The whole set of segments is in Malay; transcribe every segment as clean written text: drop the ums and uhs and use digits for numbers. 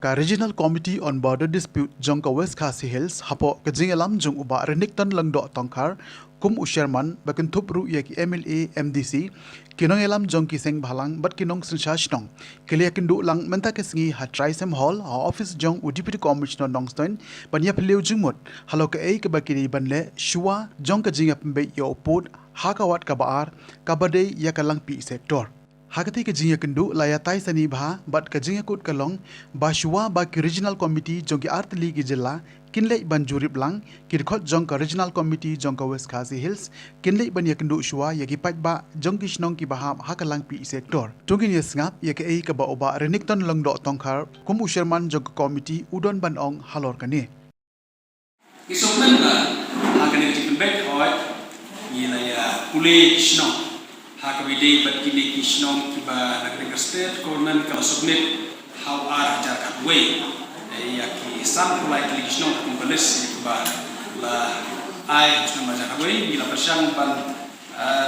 Ka Regional Committee on Border Dispute jong ka West Khasi Hills hapo ka jing alam jong uba renik tan lang do tongkar kum usherman bakin thup ru ya ki MLA MDC kinong alam jong ki seng bhalang bat kinong sinshas nong kile kindu lang menta ke singi ha Trisem Hall ha office jong Deputy Commissioner Nongstoin ban ya phileu jingmut halo ka ei ka bakiri banle shua jong ka jing apmbe yo pot ha ka wat ka baar ka bade ya ka lang pi sector Hakati ke jinga kendu laya tai sani bha bat ke jinga kut kalong bashuwa ba ki regional committee jong ki artli ki jilla kinle ban jurip lang ki khot jong ka regional committee jong ka West Khasi Hills kinle ban ya kendu shwa ya ki pat ba jong ki shnong ki baham hakalang pi sector tungin yes ngap ya ke ei ka ba oba renik ton long do tongkhar kum usherman jong ka committee udon ban ong halor kane Isoknan ba hakane ti pembek hoy yela ya pule shnong Hakabide bat kini kishnong kiba nagregar state kornan kala submit how are jar katway ya ki sam kulai kali kishnong kumbalis kiba la ai kishnong majar katway bila persang ban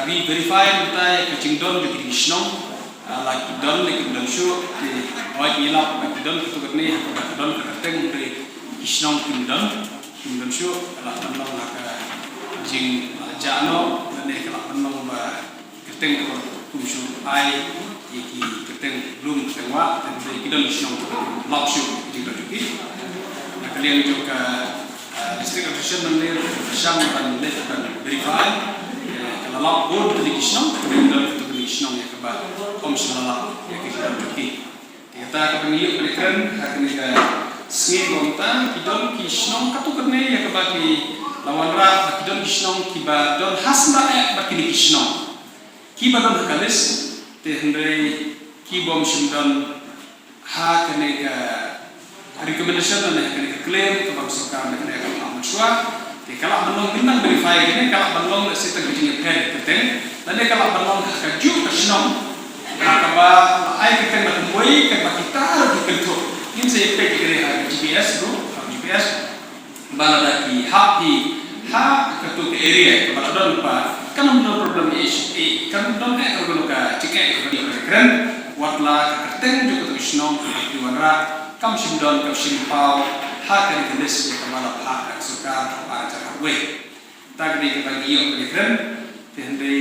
re-verify mutai kacing don di kishnong la ki don le ki don shu ki oi ila ki don tu katne hakaba don kateng de kishnong kim don shu la tanong la ka jing jano ne kala tanong ba keteng kumshu ai iki keteng belum ketengwa dan kita misnong lapsu di Turki. Nah kalian juga district official menir bersama dan verify kalau lap board di kisnong kemudian itu kisnong ya keba komsel ya kita Turki. Kita akan lihat berikan akan kita sengit lontan kidon kisnong katukerne ya keba ki lawan ra kidon kisnong kiba don hasna bakini kisnong Kiba don hakalis te hendrai kibom shimdon ha kene ka recommendation dan kene ka claim ke bang sarkar kene ka amaswa te kala banong minang verify kene kala banong se ta gijing ka te dan kala banong ka ju ka shnong ka ba ai ka kene ka moi ka ba kita di kento in se pe kene ha GPS bro GPS bala ki ha ka tu ke area ka ba don pa kan no problem is kan don kalau ka cike ko di keren watla ka teng ju ko snong di wanra kam sim don kam sim pau ha kan kedes ya kamala ha ka suka pa ja we ta gdi ka bagi yo di keren tende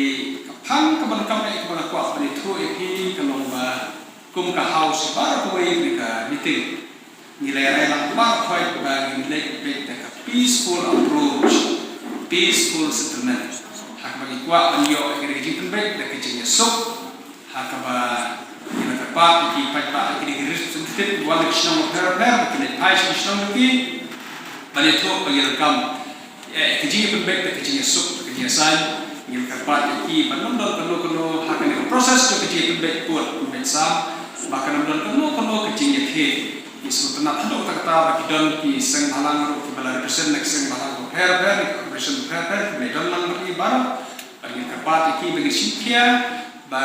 ka phang ka ban kam e ko na kwa ni thu e ki ka long ba kum ka house ba ko we ka meeting nilai rai lang ba khoi ba nilai be ka peaceful approach peaceful settlement bagi kuat banyo kiri kiri penbek dan kecilnya sok hakaba kita tepat di pajak kiri kiri sedikit dua leksional berber kini pais leksional lagi banyak tu bagi rekam kecilnya penbek dan kecilnya sok kecilnya san yang tepat di banondor keno hakane proses tu kecilnya penbek buat penbek sam bahkan banondor keno kecilnya ke isu tenat hendak kata bagi don ki seng halang kembali persen next seng halang herber persen herber kemudian lang bagi baru bagi kepat iki bagi sipia ba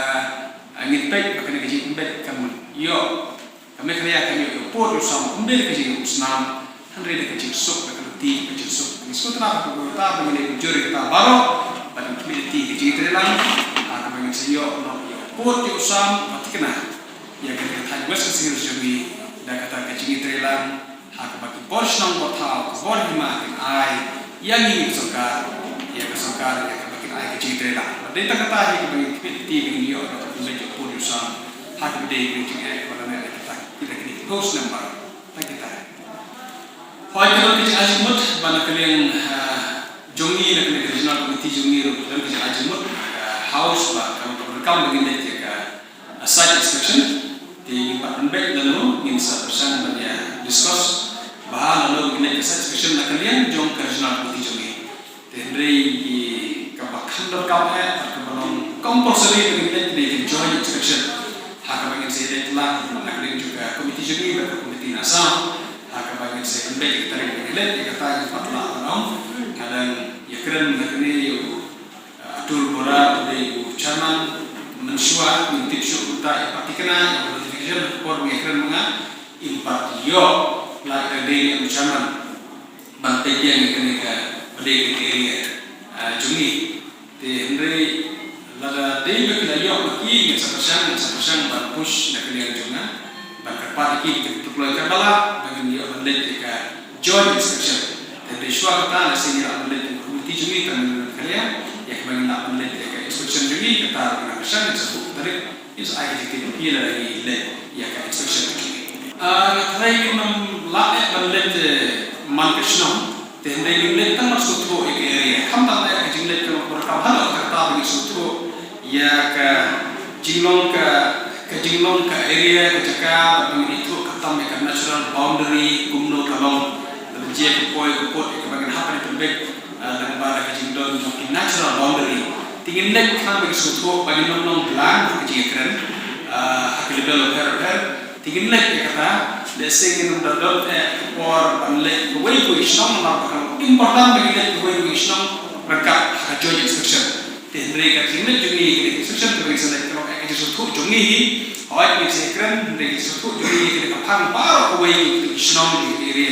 angin pek bakal gaji pembek kamu yo kami kerja kami yo pot usam pembek gaji usnam handre de gaji sok bakal ti gaji sok isu tenang ko ta bagi juri kita baru bagi community gaji terelang akan bagi sayo no yo pot usam mati kena ya kami thai west singir juri da kata gaji terelang hak bagi bos nang botau bor hima ai yang ini sokar ya kesokar ya ai kecil lah. Ada tak kata hari kebagi PT begini yo, atau menjadi produsen hak berdaya begini ai kalau nak kita kini host number tak kita. Hari kalau kita azimut bana kalian jongi nak kena regional committee jongi dan kita azimut house bah kalau berkam begini dia site inspection di Department Bank lalu ini persen banyak discuss bahan lalu begini site inspection nak kalian jong ke regional committee jongi. Tendri Kandor kau kebetulan compulsory dengan di joint inspection. Hak bagian saya telah mengenai juga komite juri dan komite nasam. Hak bagian saya kembali kita dengan dikatakan patlah orang. Kadang ya keren mengenai yo atur bola dari chairman mensuat mintip syuk uta patikena notification for ya keren menga impact yo like dari chairman bantai yang kena pada area juni di Henry lada day kita yo bagi yang sapasang ban push nak kalian juga berkat ini kita deploy kerbala bagi dia meneliti ke joint inspection dan riswa kata nasi dia meneliti komite juga dan kerja yang bagi nak meneliti ke inspection juga kita nak kesan sebut tadi is IDT dia lagi le ya ke inspection juga tadi memlakukan meneliti manfaatnya dan dari meneliti tanpa suatu area kami tak ada meneliti berkata hal kata bagi suatu ya ke jinglong ke area ke jaka bagi itu kata mereka natural boundary gumno kalong dan dia kepoi ke bagian apa yang terbaik dan pada ke jinglong ke natural boundary tingin lek kan bagi suatu bagi nong belang ke jikran hak level per tingin lek kata desing in dalam or lek way isnong important bagi lek way isnong mereka joint inspection dan mereka tinggal juga ini inspection bagi selek kalau kayak sesuatu jungi awak ni sekeren dari sesuatu jungi kita kapang baru awak itu isnong di area